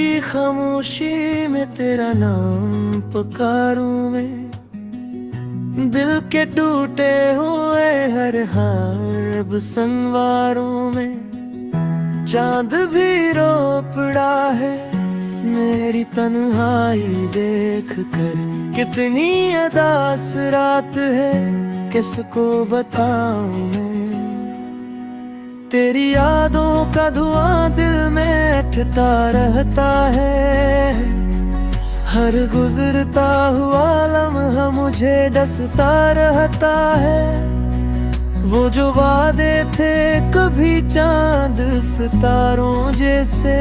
खामोशी खामोशी में तेरा नाम पुकारूं मैं, दिल के टूटे हुए हर हार्ब संवारों में। चांद भी रो पड़ा है मेरी तन्हाई देख कर, कितनी अदास रात है किसको बताऊं मैं। तेरी यादों का धुआं दिल में उठता रहता है, हर गुजरता हुआ लम्हा मुझे डसता रहता है। वो जो वादे थे कभी चांद सितारों जैसे,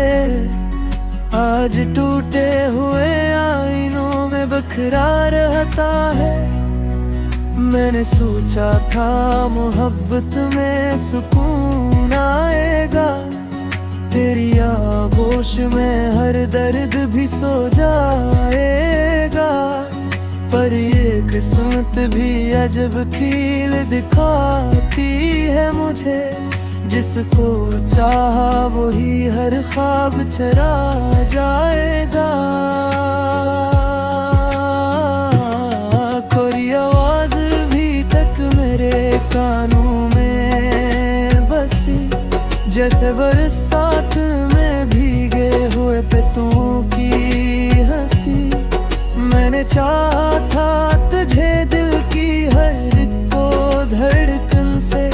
आज टूटे हुए आईनों में बिखरा रहता है। मैंने सोचा था मोहब्बत में सुकून आएगा, तेरी आगोश में हर दर्द भी सो जाएगा। पर ये किस्मत भी अजब खेल दिखाती है मुझे, जिसको चाहा वही हर ख्वाब चरा जाएगा। कोई आवाज भी तक मेरे कानों में बसी, जैसे बरसात में भीगे हुए पत्तों की हंसी। मैंने चाहा था तुझे दिल की हर को धड़कन से,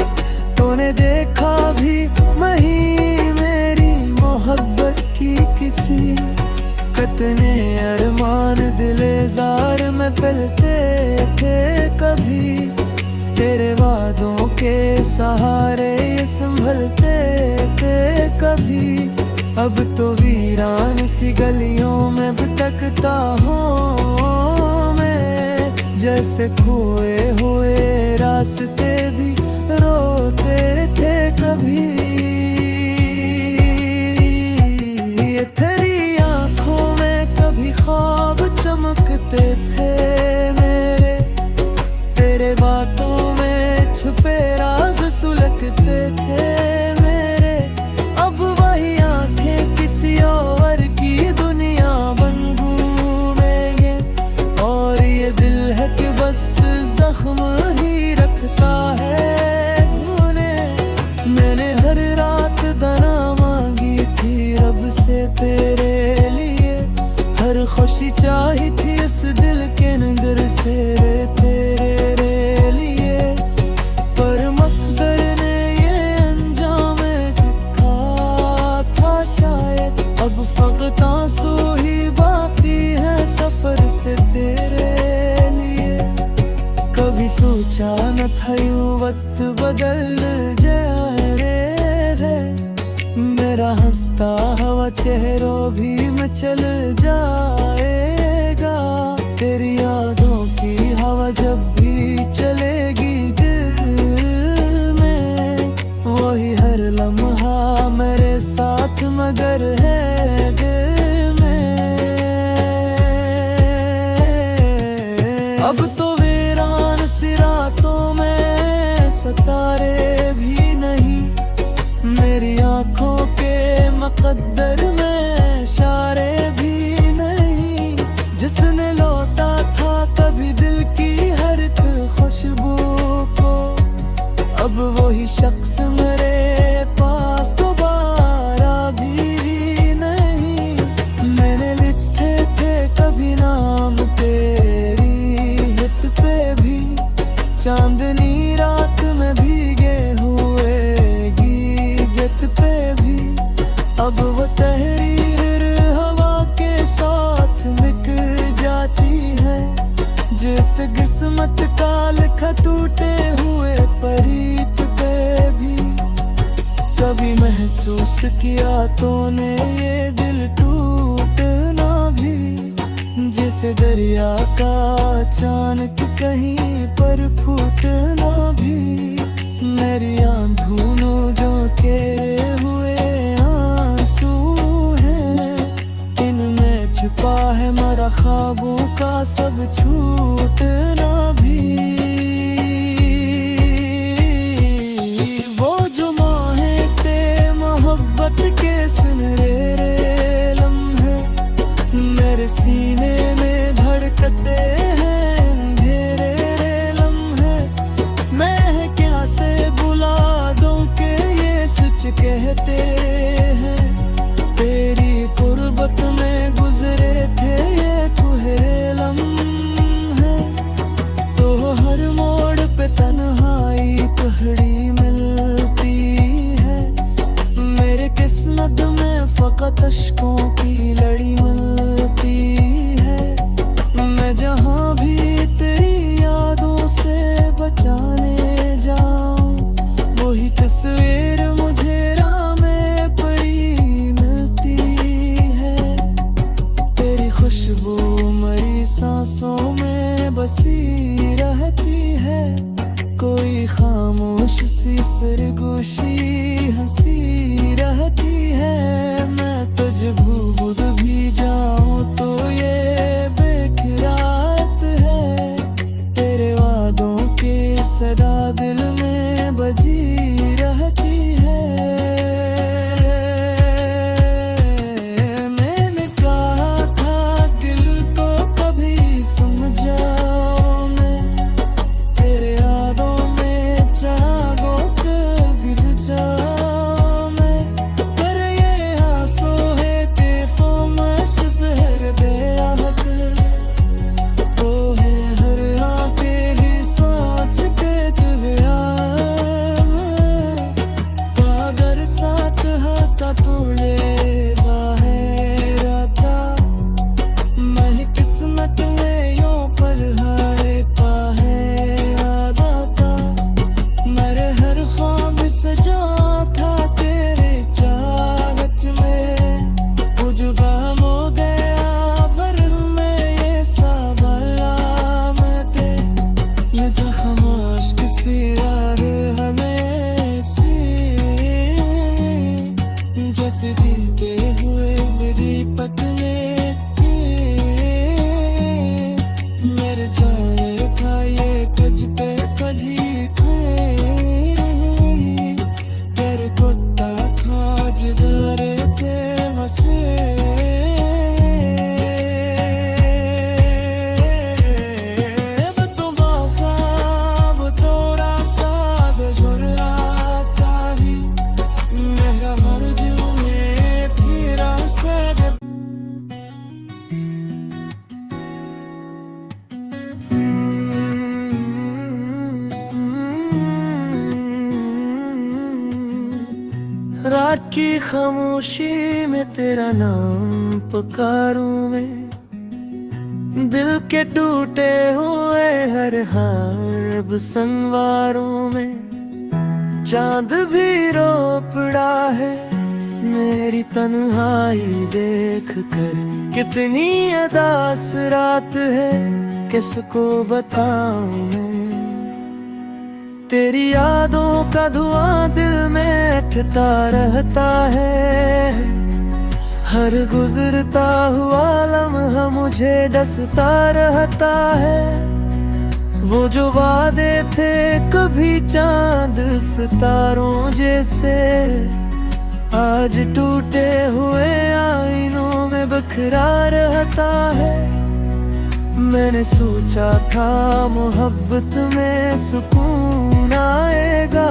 तूने देखा भी नहीं मेरी मोहब्बत की किसी। कितने अरमान दिले जार में पलते थे कभी, तेरे वादों के सहारे ये संभलते थे कभी। अब तो वीरान सी गलियों में भटकता हूँ मैं, जैसे खोए हुए रास्ते भी रोते थे कभी। ये तेरी आंखों में कभी ख्वाब चमकते थे मेरे, तेरे बातों में छुपे राज सुलगते थे मेरे। अब वही आंखें किसी और की दुनिया बन घूमेंगे, और ये दिल है कि बस जख्म ही रखता है खूने। मैंने हर रात दना मांगी थी रब से तेरे लिए, हर खुशी चाही थी इस दिल के नगर से रे तेरे लिए। पर मकदर ने ये अंजाम लिखा था शायद, अब फकत आंसू ही बाकी है सफर से तेरे लिए। कभी सोचा न था यूं वक्त बदल जाए रे, मेरा हंसता हवा चेहरों भी में चल जाएगा। तेरी यादों की हवा जब भी चलेगी दिल में, वही हर लम्हा मेरे साथ मगर है दिल में। अब तो वीरान सी रातों में सितारे भी नहीं, मेरी आंखों के मुकद्दर में इशारे भी नहीं। जिसने लौटा था कभी दिल की हर एक खुशबू को, अब वही शख्स मेरे पास दोबारा भी नहीं। मैंने लिखे थे कभी नाम तेरी हित पे भी, चांदनी रात में भीगे हुए गीत पे भी। अब वो तहरीर हवा के साथ मिट जाती है, जैसे किस्मत का लिखा टूटे हुए परीत पे भी। कभी महसूस किया तूने ये दिल टूटना भी, जैसे दरिया का अचानक कहीं पर फूटना भी। मेरी आंखों जो केरे हुए आंसू हैं, इनमें छुपा है मरा ख्वाबों का सब छूटना भी। वो जो माहे थे मोहब्बत के सुनहरे लम्हे, कटे हैं अंधेरे लम्हे, मैं क्या से बुला दूं कि ये सच कहते हैं। तेरी कुर्बत में गुजरे थे ये तुहरे लम्हे, तो हर मोड़ पे तन्हाई पहाड़ी मिलती है। मेरे किस्मत में फकत अश्कों की लड़ी मिलती है। मैं जहाँ भी तेरी यादों से बचाने जाऊं, वही तस्वीर मुझे राह में पड़ी मिलती है। तेरी खुशबू मरी सांसों में बसी रहती है। कोई खामोश सी सरगोशी हंसी रहती है। मैं तुझ भूल भी जाऊं तो ये बेखिरात है। तेरे वादों की सदा दिल में बजी रहती है। मैंने कहा था दिल को कभी समझाओ, मैं तेरे यादों में जागो के गिर जाऊं मैं। पर ये आंसू है खामोश ज़हर बेअहद, वो है हर आंखें ही सोच के दिव्या। अगर साथ हाथा तोड़े बाहर आता, मैं किस्मत में यूं पर हारता है याद आता। मेरे हर ख्वाब सजा था तेरे चाहत में, उजगा हो गया पर मैं ये सब अलामते। ये था खामोश किसी यार हमें सी, जैसे दीते हुए दीपक में मेरे जाए था ये तुझ पे कभी थे। तेरे कुत्ता था जिधर थे मसे, अब तो ख्वाब तोरा साथ जुड़ाता ही। मेरा हर दिल में फिरा सद रात की खामोशी में तेरा नाम पुकारूं मैं। दिल के टूटे हुए हर हार संवारों में। चांद भी रो पड़ा है मेरी तन्हाई देख कर। कितनी अदास रात है किसको बताऊं मैं। तेरी यादों का धुआं दिल में उठता रहता है। हर गुजरता हुआ लम्हा मुझे डसता रहता है। वो जो वादे थे कभी चांद सितारों जैसे, आज टूटे हुए आईनों में बिखरा रहता है। मैंने सोचा था मोहब्बत में सुकून आएगा,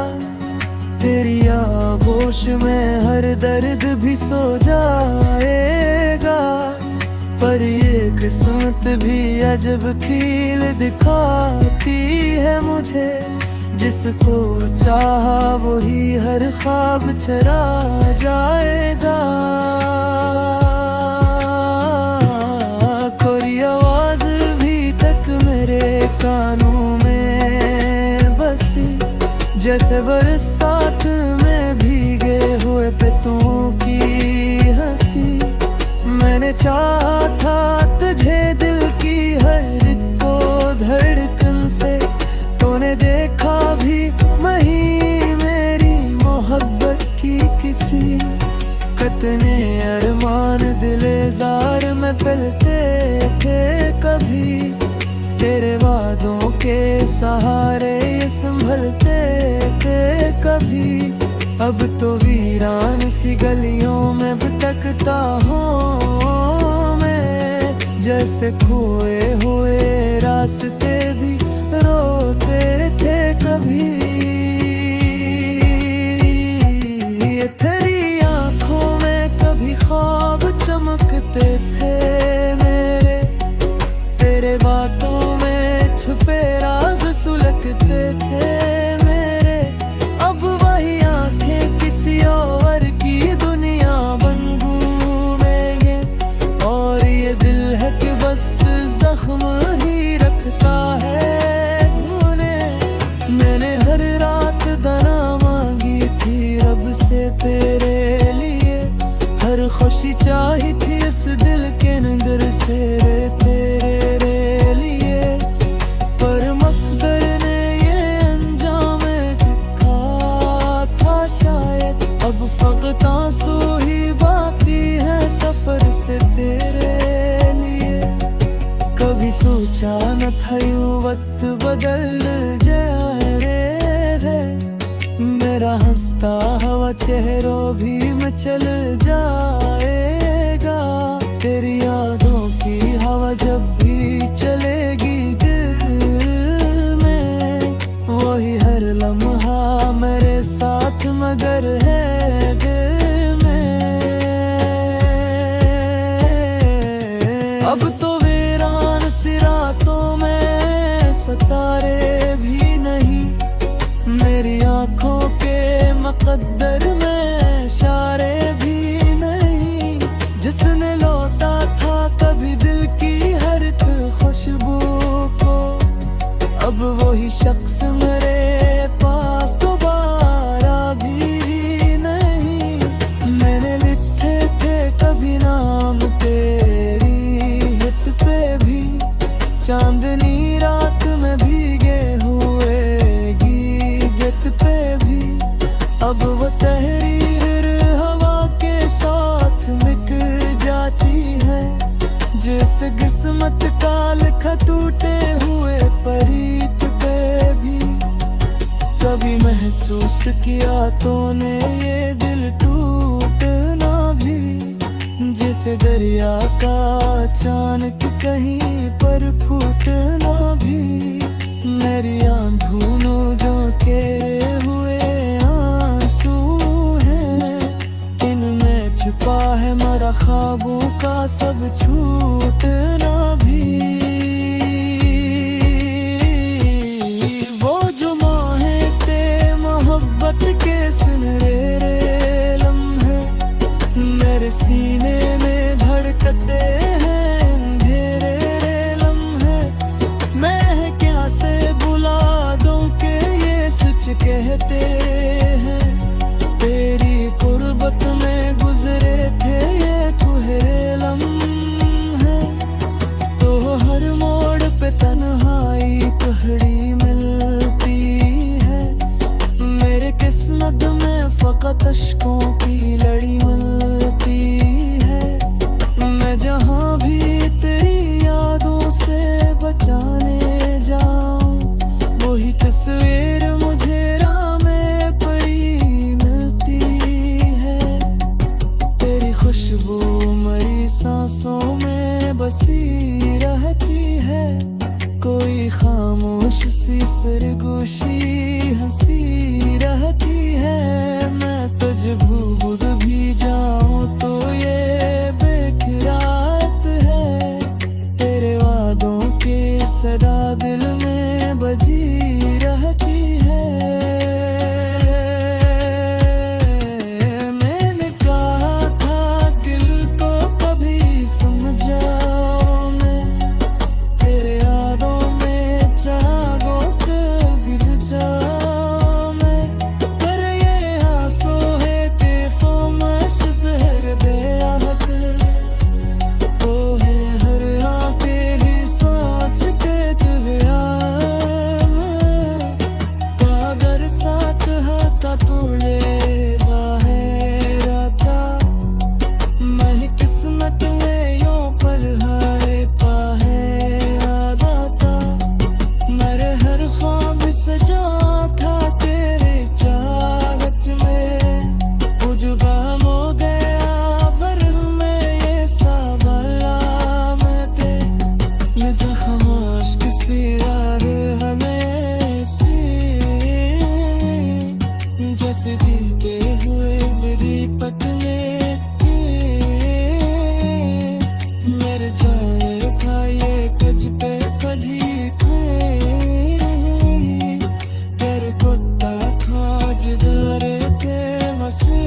तेरी आगोश में हर दर्द भी सो जाएगा। पर ये किस्मत भी अजब खील दिखाती है मुझे। जिसको चाहा वही हर ख्वाब चरा जाएगा। कोई आवाज भी तक मेरे कानों में बसी, जैसे बरसात में भीगे हुए पत्तों की हंसी। मैंने चाहा था तुझे दिल की हर को धड़कन से, तूने देखा भी नहीं मेरी मोहब्बत की किसी। कितने अरमान दिले जार में पलते थे कभी, तेरे वादों के सहारे ये संभलते थे कभी। अब तो वीरान सी गलियों में भटकता हूँ मैं, जैसे हुए हुए रास्ते भी रोते थे कभी। ये तेरी आंखों में कभी ख्वाब चमकते थे मेरे, तेरे बातों में छुपे राज सुलगते थे मेरे। अब वही आंखें किसी और की दुनिया बन घूमेंगे, और ये दिल है कि बस जख्म ही रखता है खूने। मैंने हर रात दना मांगी थी रब से तेरे लिए, हर खुशी चाही थी इस दिल के नगर से रे तेरे लिए। पर मकदर ने ये अंजाम लिखा था शायद, अब फकत आंसू ही बाकी है सफर से तेरे लिए। कभी सोचा न था यूं वक्त बदल जाए रे, मेरा हंसता हवा चेहरों भी में चल जाएगा। तेरी यादों की हवा जब भी चलेगी दिल में, वही हर लम्हा मेरे साथ मगर है दिल में। अब तो वीरान सी रातों में सितारे भी नहीं, मेरी आंखों के मुकद्दर में इशारे भी नहीं। जिसने लौटा था कभी दिल की हर एक खुशबू को, अब वही शख्स मेरे पास दोबारा भी नहीं। मैंने लिखे थे कभी नाम तेरी हित पे भी, चांदनी रात में भीगे हुए गीत पे भी। अब वो तहरीर हवा के साथ मिट जाती है, जैसे किस्मत का लिखा टूटे हुए परीत पे भी। कभी महसूस किया तूने ये दिल टूटना भी, जैसे दरिया का अचानक कहीं पर फूटना भी। मेरी आंखों जो के हुए आंसू हैं, इनमें छुपा है मरा ख्वाबों का सब छूटना भी। वो जो माहे थे मोहब्बत के सुनहरे लम्हे, मेरे सीने में धड़कते हैं अंधेरे लम्हे। मैं क्या से बुला दूं कि ये सच कहते हैं, तेरी कुर्बत में गुजरे थे ये तुहरे लम्हे। तो हर मोड़ पे तन्हाई पहाड़ी मिलती है, मेरे किस्मत में फकत अश्कों की लड़ी मिलती है। मैं जहाँ भी तेरी यादों से बचाने जाऊं, वही तस्वीर मुझे राह में पड़ी मिलती है। तेरी खुशबू मरी सांसों में बसी रहती है, कोई खामोश सी सरगोशी हंसी रहती है। मैं तुझ भूल भी जाऊं तो ये बेखिरात है, तेरे वादों की सदा दिल में बजी रहती है। मैंने कहा था दिल को कभी समझाओ मैं, तेरे यादों में जागो कभी जाओ। ये जख्म आश्क सी यार हमें से, जैसे बीते हुए मेरी पतले मेरे जाए उठाए टच पे कभी तेरे कुत्ता था जिधर के मसे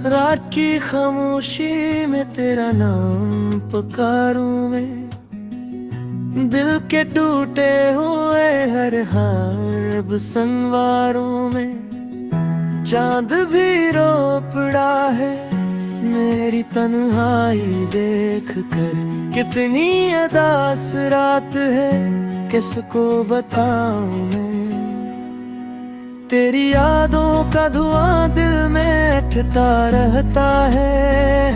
रात की खामोशी में तेरा नाम पुकारूं मैं, दिल के टूटे हुए हर हार्ब संवारों में। चांद भी रो पड़ा है मेरी तन्हाई देख कर, कितनी अदास रात है किसको बताऊं मैं। तेरी यादों का धुआं दिल में उठता रहता है,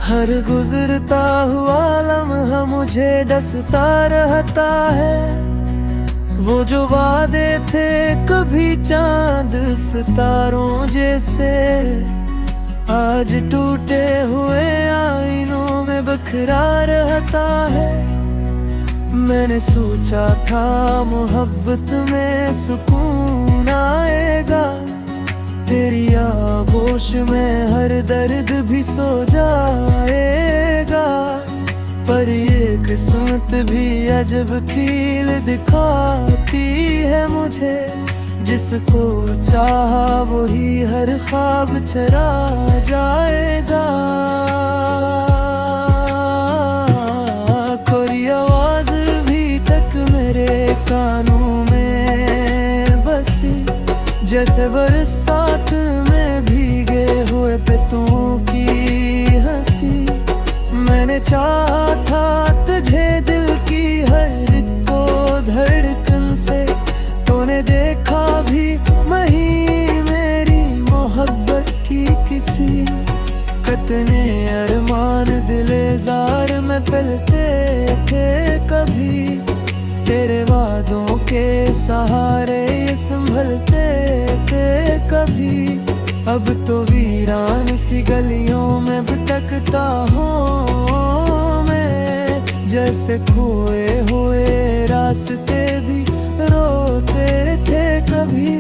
हर गुजरता हुआ लम्हा मुझे डसता रहता है। वो जो वादे थे कभी चांद सितारों जैसे, आज टूटे हुए आईनों में बिखरा रहता है। मैंने सोचा था मोहब्बत में सुकून आएगा, तेरी आगोश में हर दर्द भी सो जाएगा। पर ये किस्मत भी अजब खेल दिखाती है मुझे, जिसको चाहा वही हर ख्वाब चरा जाएगा। कोई आवाज भी तक मेरे कानों में बसी, जैसे बरसात में भीगे हुए पत्तों की हंसी। मैंने चाहा था तुझे दिल की हर को धड़कन से, तूने देखा भी नहीं मेरी मोहब्बत की किसी। कितने अरमान दिलेजार में पलते थे कभी, तेरे वादों के सहारे ये संभलते थे कभी। अब तो वीरान सी गलियों में भटकता हूँ मैं, जैसे खोए हुए रास्ते भी रोते थे कभी।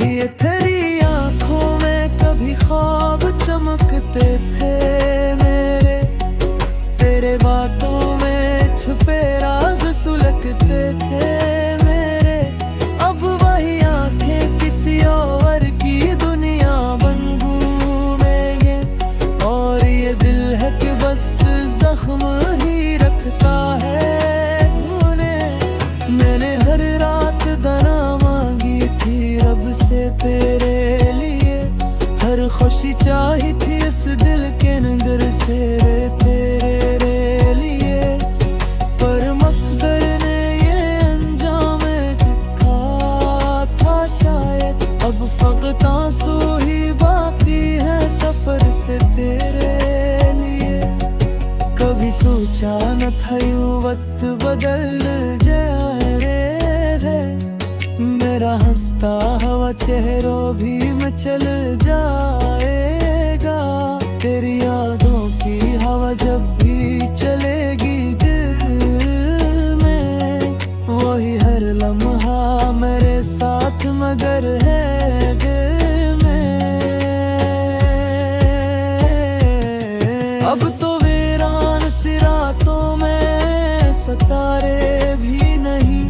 ये तेरी आंखों में कभी ख्वाब चमकते थे मेरे, तेरे बातों में छुपे राज सुलगते थे मेरे। अब वही आंखें किसी और की दुनिया बन घूमेंगे, और ये दिल है कि बस जख्म ही रखता है तूने। मैंने हर रात दना मांगी थी रब से तेरे लिए, हर खुशी चाही थी इस दिल के नगर से तेरे लिए। पर मकदर ने ये अंजाम लिखा था शायद, अब फकत आंसू ही बाकी है सफर से तेरे लिए। कभी सोचा न था यूं वक्त बदल जाए रे, मेरा हंसता हवा चेहरों भी में चल जाएगा। तेरी यादों की हवा जब भी चलेगी दिल में, वही हर लम्हा मेरे साथ मगर है दिल में। अब तो वीरान सी रातों में सितारे भी नहीं,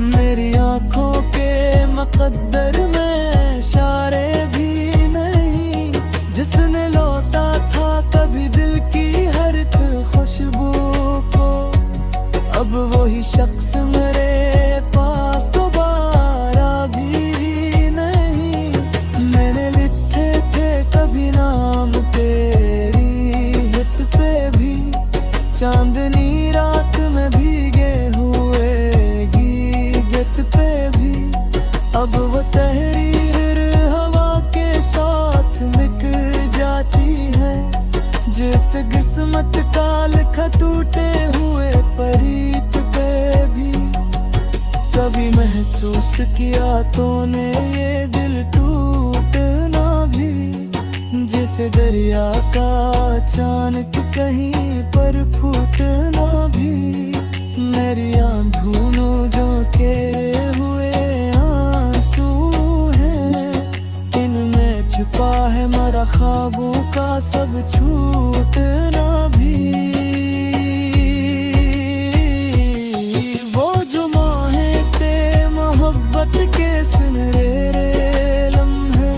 मेरी आंखों के मुकद्दर में इशारे भी नहीं। टूटे हुए प्रीत पे भी कभी महसूस किया तूने ये दिल टूटना भी। जैसे दरिया का अचानक कहीं पर फूटना भी। मेरी आँखों जो घेरे हुए आंसू हैं, इनमें छुपा है मेरा ख्वाबों का सब छूटना भी। वो जो माहें थे मोहब्बत के सुनहरे लम्हे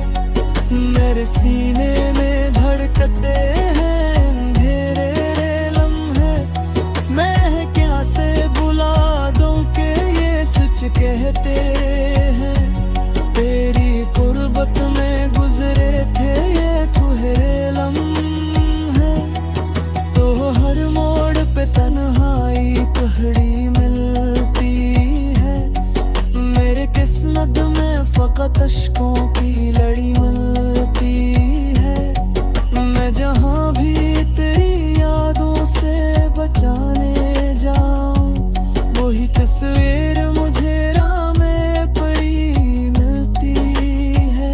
मेरे सीने में धड़कते हैं अंधेरे लम्हे। मैं क्या से बुला दूं कि ये सच कहते हैं, तेरी गुर्बत में गुजरे थे ये तुहरे लम्हे। तो हर मोड़ पे तन्हाई पहाड़ी मिलती है, मेरे किस्मत में फकत अश्कों की लड़ी मिलती है। मैं जहाँ भी तेरी यादों से बचाने जाऊं, वही तस्वीर मुझे राह में पड़ी मिलती है।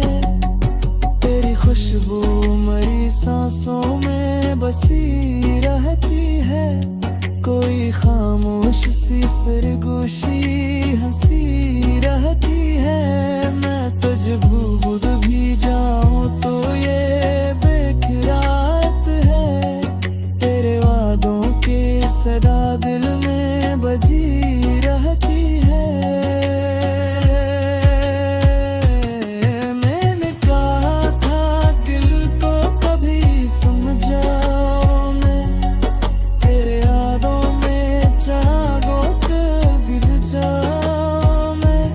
तेरी खुशबू मरी सांसों में बसी रहती है, कोई खामोश सी सरगोशी हंसी रहती है। मैं तुझ भूल भी जाऊं तो ये बेखिरात है, तेरे वादों की सदा दिल में बजी रहती है। मैंने कहा था दिल को कभी समझाओ मैं, तेरे यादों में जागो कभी जाओ मैं।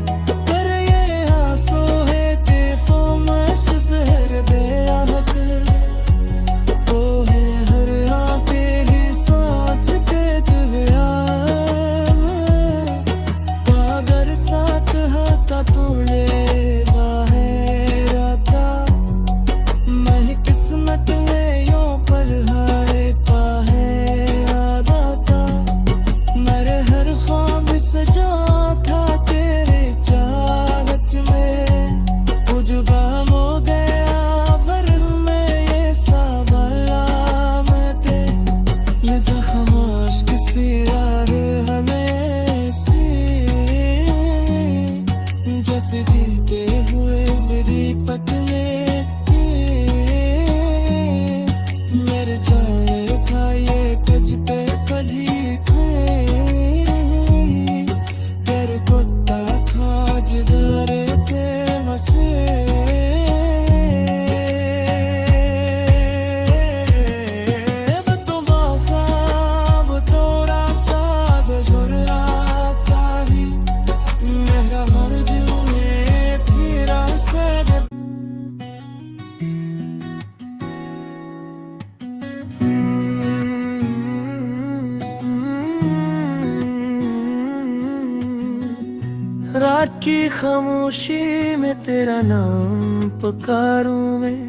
पर ये आंसू है बेफामश ज़हर बेअहद, वो है हर आंखें ही सोच के दिव्या। अगर साथ हाथा तोड़ेगा है राता, मैं किस्मत ले यूं पल हाय पाहे आदाता। मेरे हर ख्वाब सजा था तेरे चाहत में, उजगा हो गया भर में ये साबलामते। ये जख्माश किसी यार हमें सी, जैसे भीगे हुए मेरी पतले मेरे जाए उठाए तुझ पे कभी तेरे कुत्ता था जिधर थे मसे। तो ख्वाब तोरा साग झुर्राता ही, मेरा हर दिल में फिरा सद। रात की खामोशी में तेरा नाम पुकारूं मैं,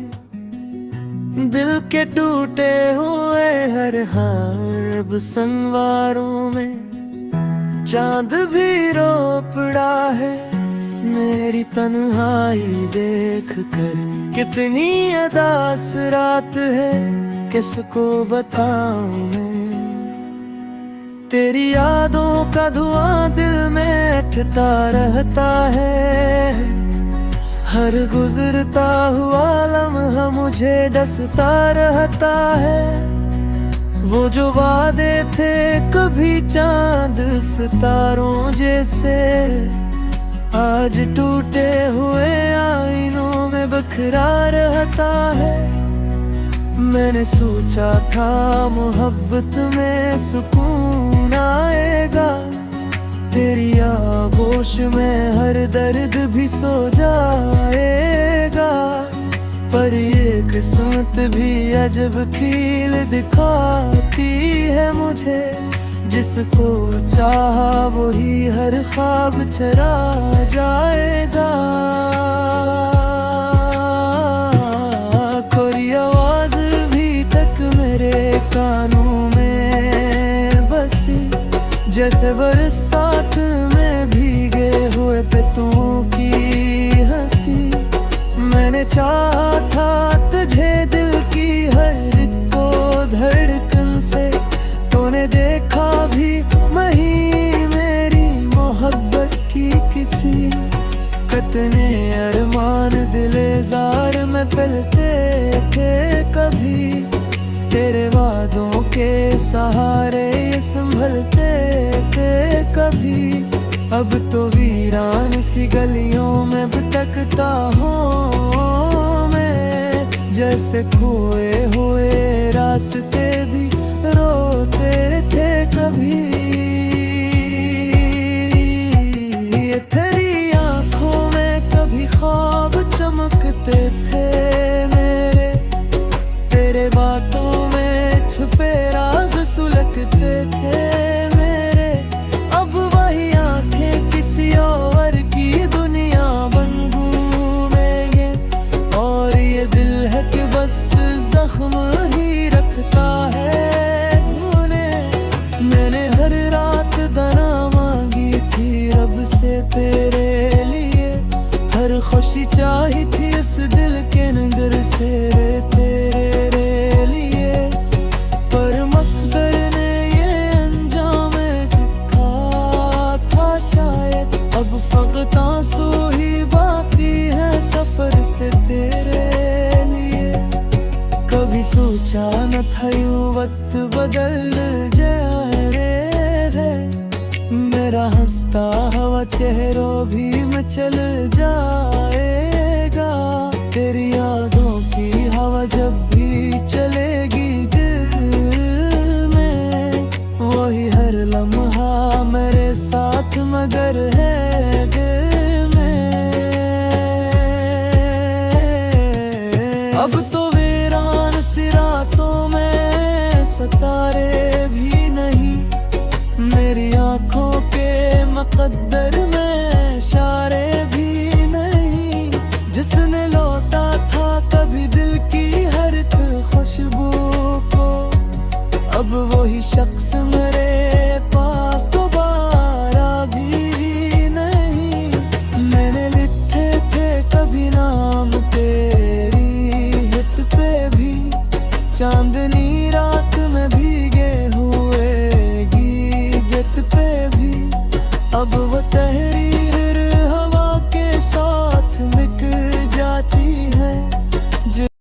दिल के टूटे हुए हर हार संवारों में। चांद भी रो पड़ा है मेरी तन्हाई देख कर, कितनी अदास रात है किसको बताऊं मैं। तेरी यादों का धुआं दिल में उठता रहता है, हर गुजरता हुआ लम्हा मुझे डसता रहता है। वो जो वादे थे कभी चांद सितारों जैसे, आज टूटे हुए आईनों में बिखरा रहता है। मैंने सोचा था मोहब्बत में सुकून आएगा, तेरी आगोश में हर दर्द भी सो जाएगा। पर ये किस्मत भी अजब खेल दिखाती है मुझे, जिसको चाहा वही हर ख्वाब चरा जाएगा। कोई आवाज भी तक मेरे कानों में जैसे बरसात में भीगे हुए पितों की हंसी। मैंने चाहा था तुझे दिल की हर को धड़कन से, तूने देखा भी नहीं मेरी मोहब्बत की किसी। कितने अरमान दिलेजार में पलते थे कभी, तेरे वादों के सहारे ये संभलते थे कभी। अब तो वीरान सी गलियों में भटकता हूँ मैं, जैसे खोए हुए रास्ते भी रोते थे कभी। ये तेरी आंखों में कभी ख्वाब चमकते थे मेरे, तेरे बातों में छुपे राज सुलगते थे मेरे। अब वही आंखें किसी और की दुनिया बन घूमेंगे, और ये दिल है कि बस जख्म ही रखता है खूने। मैंने हर रात दना मांगी थी रब से तेरे लिए, हर खुशी चाही थी इस दिल के नगर से रे तेरे लिए। पर मकदर ने ये अंजाम लिखा था शायद, अब फकत आंसू ही बाकी है सफर से तेरे लिए। कभी सोचा न था यूं वक्त बदल जाए रे, मेरा हंसता हवा चेहरों भी में चल जाएगा। तेरी यादों की हवा जब भी चलेगी दिल में, वही हर लम्हा मेरे साथ मगर है दिल में। अब तो वीरान सी रातों में सितारे भी नहीं, मेरी आंखों के मुकद्दर में इशारे भी नहीं। जिसने लौटा था कभी दिल की हर एक खुशबू को, अब वही शख्स मेरे पास दोबारा भी नहीं। मैंने लिखे थे कभी नाम तेरी हित पे भी, चांदनी